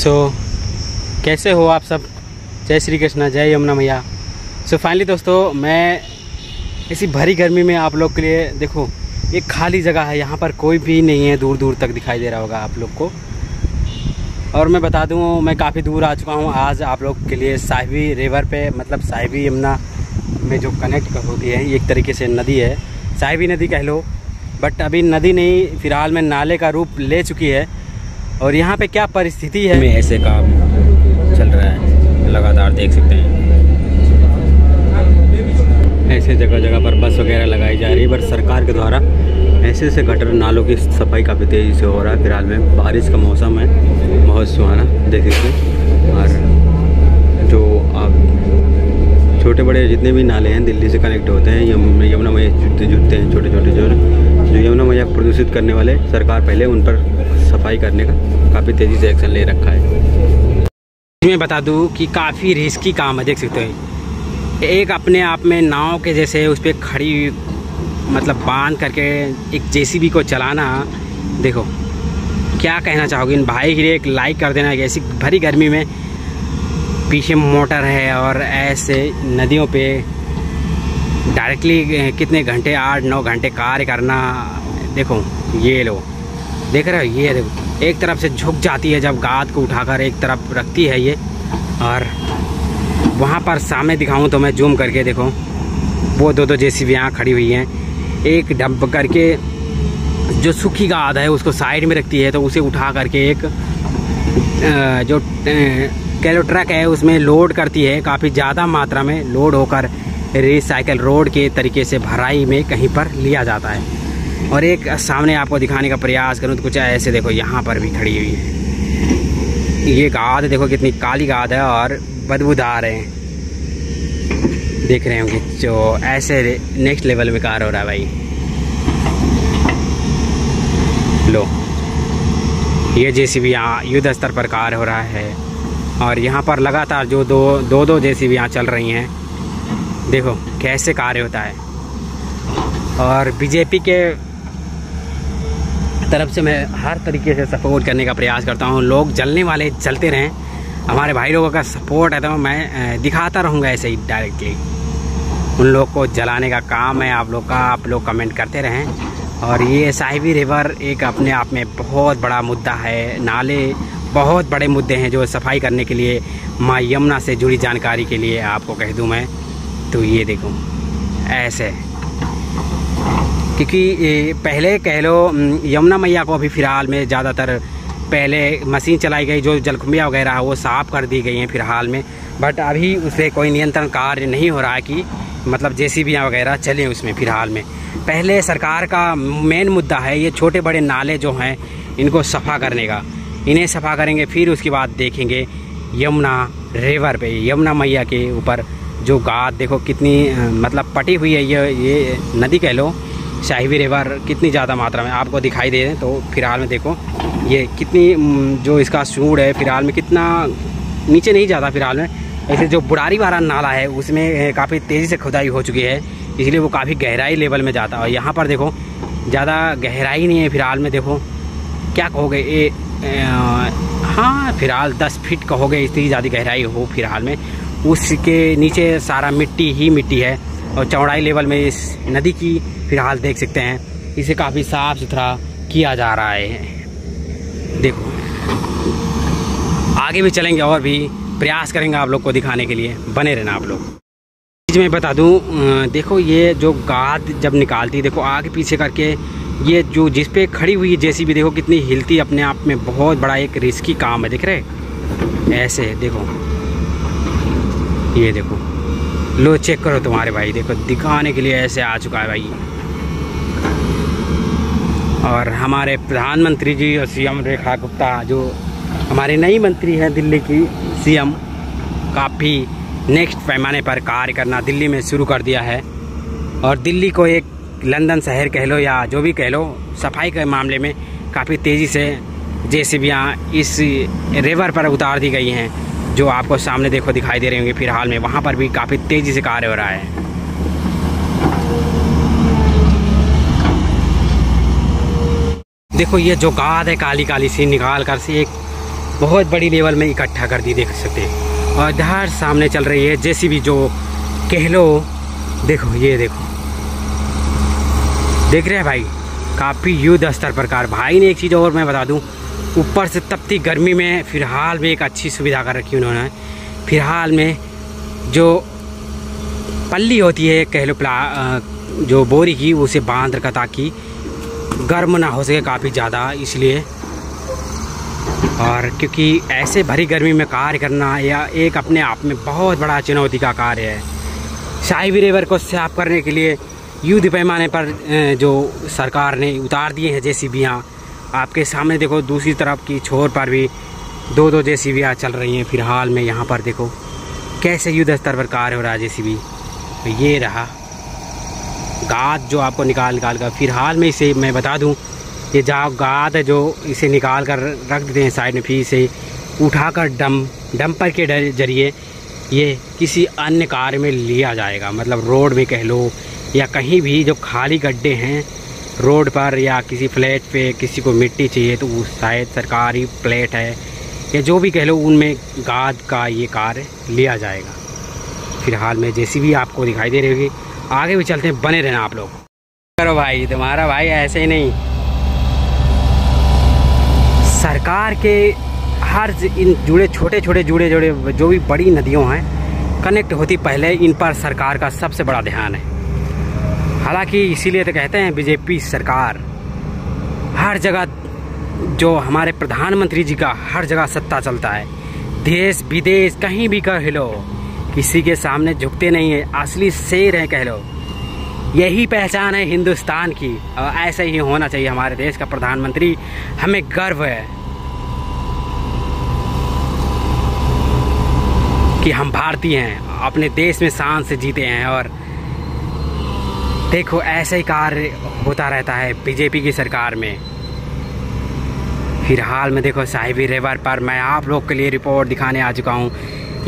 कैसे हो आप सब। जय श्री कृष्णा, जय यमुना मैया। फाइनली दोस्तों, मैं इसी भरी गर्मी में आप लोग के लिए देखो एक खाली जगह है, यहाँ पर कोई भी नहीं है, दूर दूर तक दिखाई दे रहा होगा आप लोग को। और मैं बता दूँ, मैं काफ़ी दूर आ चुका हूँ आज आप लोग के लिए साहिबी रिवर पे, मतलब साहिबी यमुना में जो कनेक्ट होती है, एक तरीके से नदी है, साहिबी नदी कह लो, बट अभी नदी नहीं, फ़िलहाल में नाले का रूप ले चुकी है। और यहाँ पे क्या परिस्थिति है, में ऐसे काम चल रहा है लगातार, देख सकते हैं ऐसे जगह जगह पर बस वगैरह लगाई जा रही है, बट सरकार के द्वारा ऐसे ऐसे गटर नालों की सफाई काफ़ी तेज़ी से हो रहा है। फिलहाल में बारिश का मौसम है, बहुत सुहाना, देख सकते। और जो आप छोटे बड़े जितने भी नाले हैं दिल्ली से कनेक्ट होते हैं, यमुना मैया जुटते हैं, छोटे छोटे जो यमुना मैया प्रदूषित करने वाले, सरकार पहले उन पर सफाई करने का काफ़ी तेज़ी से एक्शन ले रखा है। मैं बता दूं कि काफ़ी रिस्की काम है, देख सकते हो। एक अपने आप में नाव के जैसे उस पर खड़ी, मतलब बांध करके एक जेसीबी को चलाना, देखो क्या कहना चाहोगे इन भाई के लिए। एक लाइक कर देना। ऐसी भरी गर्मी में पीछे मोटर है और ऐसे नदियों पे डायरेक्टली कितने घंटे, 8-9 घंटे कार्य करना। देखो ये लो, देख रहे हो, ये देखो एक तरफ से झुक जाती है जब गाद को उठाकर एक तरफ रखती है ये। और वहाँ पर सामने दिखाऊं तो मैं जूम करके, देखो वो दो जेसीबी यहाँ खड़ी हुई हैं। एक डंप करके जो सूखी गाद है उसको साइड में रखती है, तो उसे उठा करके एक जो कैलो ट्रक है उसमें लोड करती है। काफ़ी ज़्यादा मात्रा में लोड होकर रिसाइकल रोड के तरीके से भराई में कहीं पर लिया जाता है। और एक सामने आपको दिखाने का प्रयास करूं तो कुछ ऐसे, देखो यहाँ पर भी खड़ी हुई है। ये गाद देखो कितनी काली गाद है और बदबूदार है, देख रहे होंगे। जो ऐसे नेक्स्ट लेवल में कार्य हो रहा है भाई। लो, ये जेसीबी यहाँ युद्ध स्तर पर कार्य हो रहा है। और यहाँ पर लगातार जो दो जेसीबी यहाँ चल रही हैं, देखो कैसे कार्य होता है। और बीजेपी के तरफ से मैं हर तरीके से सपोर्ट करने का प्रयास करता हूँ। लोग जलने वाले जलते रहें, हमारे भाई लोगों का सपोर्ट है तो मैं दिखाता रहूँगा ऐसे ही डायरेक्टली। उन लोग को जलाने का काम है आप लोग का, आप लोग कमेंट करते रहें। और ये साहिबी रिवर एक अपने आप में बहुत बड़ा मुद्दा है। नाले बहुत बड़े मुद्दे हैं जो सफाई करने के लिए, माँ यमुना से जुड़ी जानकारी के लिए आपको कह दूँ मैं, तो ये देखो ऐसे। क्योंकि पहले कह लो यमुना मैया को अभी फ़िलहाल में ज़्यादातर पहले मशीन चलाई गई, जो जलकुंभियाँ वगैरह है वो साफ़ कर दी गई हैं फ़िलहाल में, बट अभी उस पर कोई नियंत्रण कार्य नहीं हो रहा है कि मतलब जेसीबियाँ वगैरह चलें उसमें फ़िलहाल में। पहले सरकार का मेन मुद्दा है ये छोटे बड़े नाले जो हैं इनको सफ़ा करने का। इन्हें सफ़ा करेंगे, फिर उसके बाद देखेंगे यमुना रिवर पे, यमुना मैया के ऊपर जो गाद देखो कितनी मतलब पटी हुई है। ये नदी कह लो, साहिबी रिवर कितनी ज़्यादा मात्रा में आपको दिखाई दे रहे हैं। तो फिलहाल में देखो ये कितनी, जो इसका सूढ़ है फिलहाल में कितना नीचे नहीं जाता फिलहाल में। ऐसे जो बुढ़ारी वाला नाला है उसमें काफ़ी तेज़ी से खुदाई हो चुकी है, इसलिए वो काफ़ी गहराई लेवल में जाता है। और यहाँ पर देखो ज़्यादा गहराई नहीं है फिलहाल में। देखो क्या कहोगे, हाँ फिलहाल 10 फीट कहोगे, इतनी ज़्यादा गहराई हो फिलहाल में। उसके नीचे सारा मिट्टी ही मिट्टी है। और चौड़ाई लेवल में इस नदी की फिलहाल देख सकते हैं, इसे काफ़ी साफ़ सुथरा किया जा रहा है। देखो आगे भी चलेंगे और भी प्रयास करेंगे आप लोग को दिखाने के लिए, बने रहना आप लोग। मैं बता दूं, देखो ये जो गाद जब निकालती, देखो आगे पीछे करके ये जो जिस पे खड़ी हुई जेसीबी देखो कितनी हिलती, अपने आप में बहुत बड़ा एक रिस्की काम है। दिख रहे ऐसे, देखो ये देखो, लो चेक करो तुम्हारे भाई, देखो दिखाने के लिए ऐसे आ चुका है भाई। और हमारे प्रधानमंत्री जी और सीएम रेखा गुप्ता, जो हमारे नई मंत्री हैं दिल्ली की सीएम, काफ़ी नेक्स्ट पैमाने पर कार्य करना दिल्ली में शुरू कर दिया है। और दिल्ली को एक लंदन शहर कह लो या जो भी कह लो, सफाई के मामले में काफ़ी तेज़ी से जेसीबियाँ इस रिवर पर उतार दी गई हैं, जो आपको सामने देखो दिखाई दे रहे होंगे। फिलहाल में वहाँ पर भी काफ़ी तेज़ी से कार्य हो रहा है। देखो ये जो गाद है काली काली सी निकाल कर से एक बहुत बड़ी लेवल में इकट्ठा कर दी, देख सकते हैं। और इधर सामने चल रही है जेसीबी, जो कह लो, देखो ये देखो, देख रहे हैं भाई, काफ़ी युद्ध स्तर पर कार। भाई ने एक चीज़ और मैं बता दूं, ऊपर से तपती गर्मी में फ़िलहाल में एक अच्छी सुविधा कर रखी उन्होंने। फ़िलहाल में जो पल्ली होती है, कह लो जो बोरी की, उसे बांध रखा ताकि गर्म ना हो सके काफ़ी ज़्यादा, इसलिए। और क्योंकि ऐसे भरी गर्मी में कार्य करना या एक अपने आप में बहुत बड़ा चुनौती का कार्य है। शाही रिवर को साफ करने के लिए युद्ध पैमाने पर जो सरकार ने उतार दिए हैं जेसीबियाँ। आपके सामने देखो, दूसरी तरफ की छोर पर भी 2-2 जेसीबियाँ चल रही हैं फ़िलहाल में। यहाँ पर देखो कैसे युद्ध स्तर पर कार्य हो रहा है जेसीबी। ये रहा गाद जो आपको निकाल कर फ़िलहाल में, इसे मैं बता दूं, ये गाद है जो इसे निकाल कर रख देते हैं साइड में, फिर इसे उठाकर डंपर के जरिए ये किसी अन्य कार्य में लिया जाएगा। मतलब रोड में कह लो या कहीं भी जो खाली गड्ढे हैं रोड पर या किसी फ्लैट पे किसी को मिट्टी चाहिए तो वो शायद सरकारी प्लेट है या जो भी कह लो, उनमें गाद का ये कार्य लिया जाएगा। फ़िलहाल में जेसीबी आपको दिखाई दे रही होगी। आगे भी चलते हैं, बने रहना आप लोग। करो भाई, तुम्हारा भाई ऐसे ही नहीं, सरकार के हर इन छोटे छोटे जो भी बड़ी नदियों हैं कनेक्ट होती, पहले इन पर सरकार का सबसे बड़ा ध्यान है। हालांकि इसीलिए तो कहते हैं बीजेपी सरकार हर जगह, जो हमारे प्रधानमंत्री जी का हर जगह सत्ता चलता है, देश विदेश कहीं भी कह लो, किसी के सामने झुकते नहीं है, असली शेर है कह लो। यही पहचान है हिंदुस्तान की, और ऐसे ही होना चाहिए हमारे देश का प्रधानमंत्री। हमें गर्व है कि हम भारतीय हैं, अपने देश में शान से जीते हैं। और देखो ऐसे ही कार्य होता रहता है बीजेपी की सरकार में। फिलहाल में देखो साहिबी रिवर पर मैं आप लोग के लिए रिपोर्ट दिखाने आ चुका हूँ।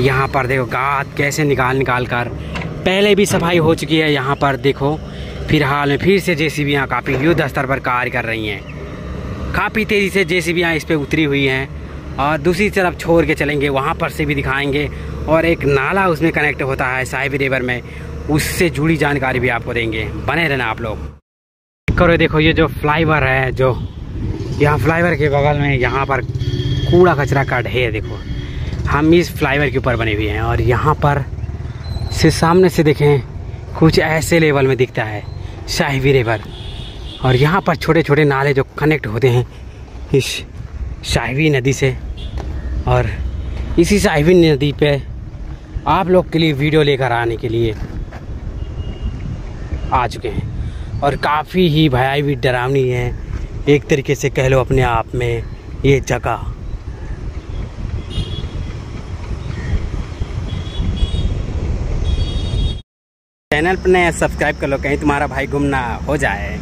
यहाँ पर देखो गाद कैसे निकाल कर पहले भी सफाई हो चुकी है। यहाँ पर देखो फिलहाल में फिर से जेसीबियाँ काफ़ी युद्ध स्तर पर कार्य कर रही हैं। काफ़ी तेज़ी से जेसीबियाँ इस पर उतरी हुई हैं और दूसरी तरफ छोड़ के चलेंगे, वहाँ पर से भी दिखाएंगे। और एक नाला उसमें कनेक्ट होता है साहिबी रिवर में, उससे जुड़ी जानकारी भी आपको देंगे। बने रहना आप लोग। करो देखो ये जो फ्लाईओवर है, जो यहाँ फ्लाईओवर के बगल में यहाँ पर कूड़ा कचरा का ढेर, देखो हम इस फ्लाईओवर के ऊपर बने हुए हैं। और यहाँ पर से सामने से देखें कुछ ऐसे लेवल में दिखता है साहिबी रिवर। और यहाँ पर छोटे छोटे नाले जो कनेक्ट होते हैं इस साहिबी नदी से। और इसी साहिबी नदी पे आप लोग के लिए वीडियो लेकर आने के लिए आ चुके हैं। और काफ़ी ही भयावह डरावनी है एक तरीके से कह लो अपने आप में ये जगह। चैनल पर नया सब्सक्राइब कर लो, कहीं तुम्हारा भाई गुम ना हो जाए।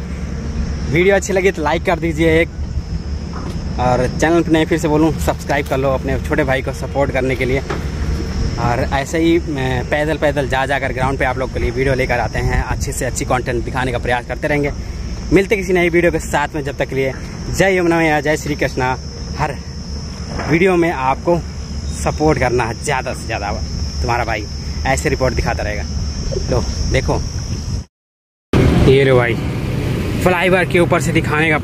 वीडियो अच्छी लगी तो लाइक कर दीजिए एक, और चैनल पर नए फिर से बोलूँ सब्सक्राइब कर लो अपने छोटे भाई को सपोर्ट करने के लिए। और ऐसे ही पैदल पैदल जाकर ग्राउंड पे आप लोग के लिए वीडियो लेकर आते हैं, अच्छी से अच्छी कंटेंट दिखाने का प्रयास करते रहेंगे। मिलते किसी नई वीडियो के साथ में, जब तक के लिए जय यमुना मैया, जय श्री कृष्णा। हर वीडियो में आपको सपोर्ट करना है ज़्यादा से ज़्यादा, तुम्हारा भाई ऐसे रिपोर्ट दिखाता रहेगा। लो देखो ये लो भाई, फ्लाईओवर के ऊपर से दिखाने का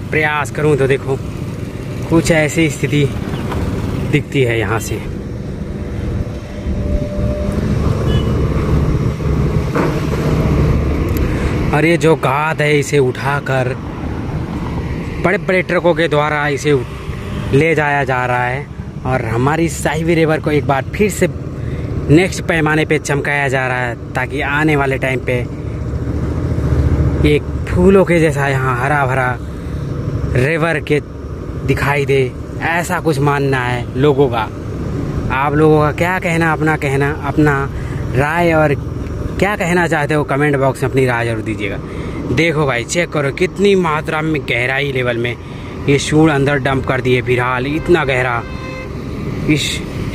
प्रयास करूं तो देखो कुछ ऐसी स्थिति दिखती है यहाँ से। और ये जो गाद है इसे उठाकर बड़े बड़े ट्रकों के द्वारा इसे ले जाया जा रहा है। और हमारी साहिबी रिवर को एक बार फिर से नेक्स्ट पैमाने पे चमकाया जा रहा है, ताकि आने वाले टाइम पे एक फूलों के जैसा यहाँ हरा भरा रिवर के दिखाई दे, ऐसा कुछ मानना है लोगों का। आप लोगों का क्या कहना, अपना राय और क्या कहना चाहते हो कमेंट बॉक्स में अपनी राय जरूर दीजिएगा। देखो भाई चेक करो कितनी मात्रा में गहराई लेवल में ये शूड़ अंदर डंप कर दिए। फिलहाल इतना गहरा इस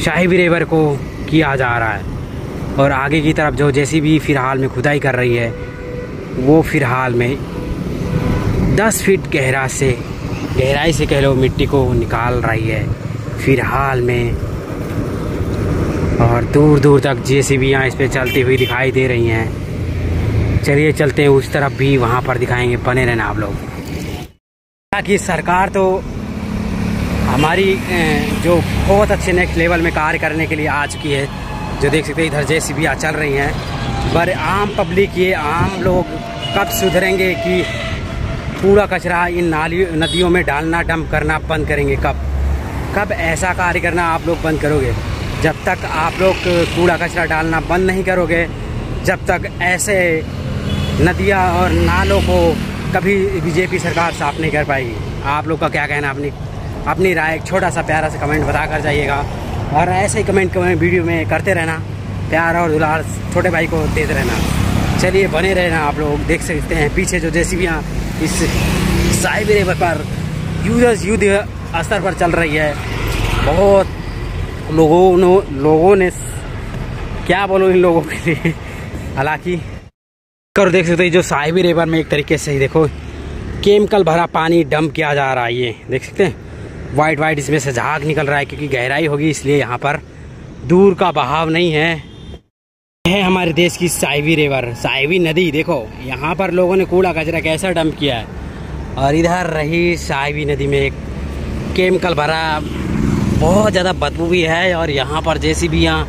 साहिबी रिवर को किया जा रहा है। और आगे की तरफ जो जेसीबी फिलहाल में खुदाई कर रही है वो फिलहाल में 10 फीट गहराई से कह लो मिट्टी को निकाल रही है। फिलहाल में, और दूर दूर तक जेसीबीयाँ इस पे चलती हुई दिखाई दे रही हैं। चलिए चलते हैं उस तरफ भी, वहाँ पर दिखाएंगे, बने रहना आप लोग। ताकि सरकार तो हमारी जो बहुत अच्छे नेक्स्ट लेवल में कार्य करने के लिए आ चुकी है। जो देख सकते हैं इधर जेसीबीयाँ चल रही हैं, पर आम पब्लिक, ये आम लोग कब सुधरेंगे कि कूड़ा कचरा इन नदियों में डालना, डंप करना बंद करेंगे? कब ऐसा कार्य करना आप लोग बंद करोगे? जब तक आप लोग कूड़ा कचरा डालना बंद नहीं करोगे, जब तक ऐसे नदियाँ और नालों को कभी बीजेपी सरकार साफ नहीं कर पाएगी। आप लोग का क्या कहना? अपनी राय एक छोटा सा प्यारा सा कमेंट बता कर जाइएगा, और ऐसे ही कमेंट वीडियो में करते रहना, प्यार और दुलार छोटे भाई को देते रहना। चलिए बने रहना आप लोग। देख सकते हैं पीछे जो जेसीबीयाँ इस साइबर रिवर पर युद्ध स्तर पर चल रही है। बहुत लोगों ने क्या बोलो इन लोगों के लिए, हालांकि कर देख सकते हैं जो साइबर रिवर में एक तरीके से ही देखो केमिकल भरा पानी डंप किया जा रहा है। ये देख सकते हैं वाइट इसमें से झाग निकल रहा है, क्योंकि गहराई होगी इसलिए यहाँ पर दूर का बहाव नहीं है। यह है हमारे देश की साइवी रिवर, साइवी नदी। देखो यहाँ पर लोगों ने कूड़ा कचरा कैसा डंप किया है, और इधर रही साइवी नदी में एक केमिकल भरा बहुत ज़्यादा बदबू भी है, और यहाँ पर जेसीबीयाँ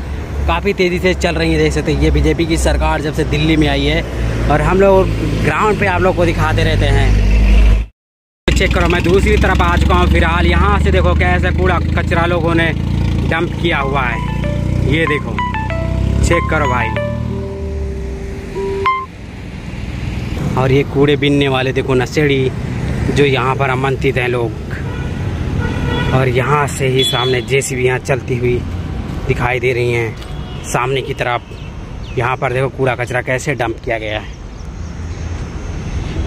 काफ़ी तेज़ी से चल रही हैं। देख सकते हैं ये बीजेपी की सरकार जब से दिल्ली में आई है, और हम लोग ग्राउंड पे आप लोग को दिखाते रहते हैं। चेक करो, मैं दूसरी तरफ आ चुका हूँ। फिलहाल यहाँ से देखो कैसे कूड़ा कचरा लोगों ने डंप किया हुआ है। ये देखो, चेक करो भाई। और ये कूड़े बीनने वाले देखो नशेड़ी जो यहाँ पर आमंत्रित हैं लोग, और यहाँ से ही सामने जेसीबीयाँ चलती हुई दिखाई दे रही हैं सामने की तरफ। यहाँ पर देखो कूड़ा कचरा कैसे डंप किया गया है।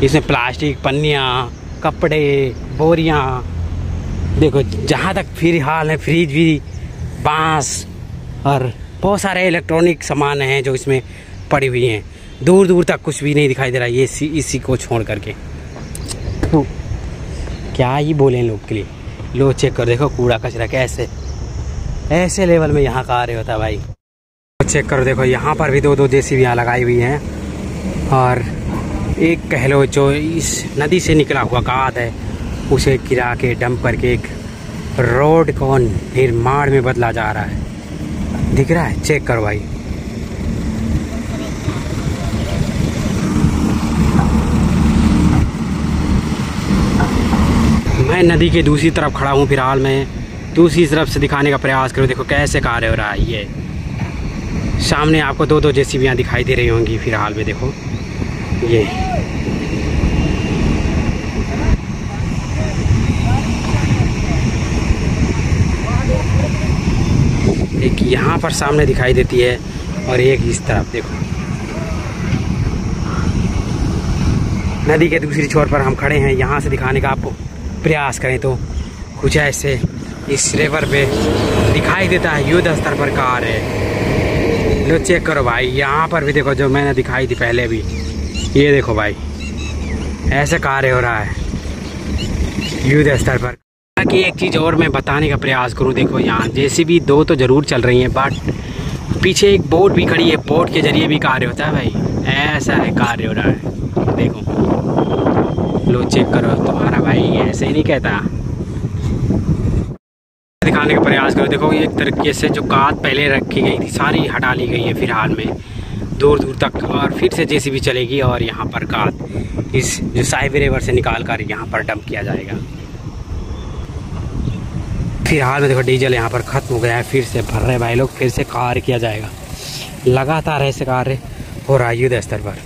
इसमें प्लास्टिक, पन्नियाँ, कपड़े, बोरियाँ, देखो जहाँ तक फिलहाल है फ्रिज भी, बांस और बहुत सारे इलेक्ट्रॉनिक सामान हैं जो इसमें पड़ी हुई हैं। दूर दूर तक कुछ भी नहीं दिखाई दे रहा है ये इसी को छोड़ करके। तो क्या ही बोले लोग के लिए। लो चेक कर, देखो कूड़ा कचरा कैसे ऐसे लेवल में यहाँ कार्य होता है भाई। चेक करो, देखो यहाँ पर भी दो जेसीबीयाँ लगाई हुई हैं, और एक कह लो जो इस नदी से निकला हुआ गाद है उसे गिरा के डंप करके एक रोड को निर्माण में बदला जा रहा है। दिख रहा है? चेक करो भाई। मैं नदी के दूसरी तरफ खड़ा हूँ। फिलहाल मैं दूसरी तरफ से दिखाने का प्रयास करूँ। देखो कैसे कार्य हो रहा है। ये सामने आपको दो जेसीबीयाँ दिखाई दे रही होंगी फिलहाल में। देखो ये एक यहाँ पर सामने दिखाई देती है, और एक इस तरफ। देखो नदी के दूसरी छोर पर हम खड़े हैं। यहाँ से दिखाने का आप प्रयास करें तो कुछ ऐसे इस रिवर पे दिखाई देता है। युद्ध स्तर पर कार्य है। लो चेक करो भाई, यहाँ पर भी देखो जो मैंने दिखाई थी पहले भी। ये देखो भाई ऐसे कार्य हो रहा है युद्ध स्तर पर। ताकि एक चीज़ और मैं बताने का प्रयास करूँ। देखो यहाँ जेसीबी दो तो ज़रूर चल रही हैं, बट पीछे एक बोट भी खड़ी है। बोट के जरिए भी कार्य होता है भाई। ऐसा है कार्य हो रहा है। देखो लो चेक करो, तुम्हारा भाई ऐसे ही नहीं कहता। दिखाने का प्रयास करो। देखो एक तरीके से जो गाद पहले रखी गई थी सारी हटा ली गई है फिलहाल में दूर दूर तक, और फिर से जेसीबी चलेगी और यहाँ पर गाद इस जो साइबर रिवर से निकाल कर यहाँ पर डंप किया जाएगा। फिलहाल में देखो डीजल यहाँ पर ख़त्म हो गया है, फिर से भर रहे भाई लोग, फिर से कार्य किया जाएगा। लगातार ऐसे कार्य हो रहा है युद्ध स्तर पर।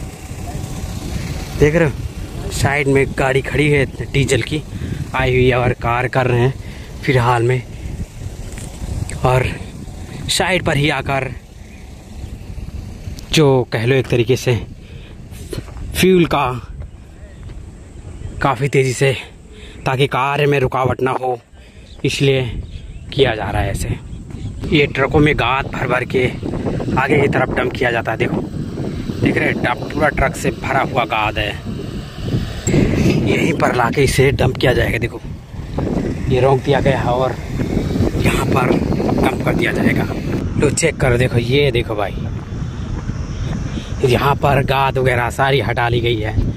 देख रहे हो साइड में गाड़ी खड़ी है डीजल की आई हुई है, और कार्य कर रहे हैं फिलहाल में। और साइड पर ही आकर जो कह लो एक तरीके से फ्यूल का काफ़ी तेज़ी से, ताकि कार्य में रुकावट ना हो इसलिए किया जा रहा है ऐसे। ये ट्रकों में गाद भर भर के आगे की तरफ डंप किया जाता है। देखो देख रहे हैं पूरा ट्रक से भरा हुआ गाद है, यहीं पर लाके इसे डंप किया जाएगा। देखो ये रोक दिया गया है, और यहाँ पर कम कर दिया जाएगा। तो चेक करो, देखो ये देखो भाई, यहाँ पर गाद वगैरह सारी हटा ली गई है।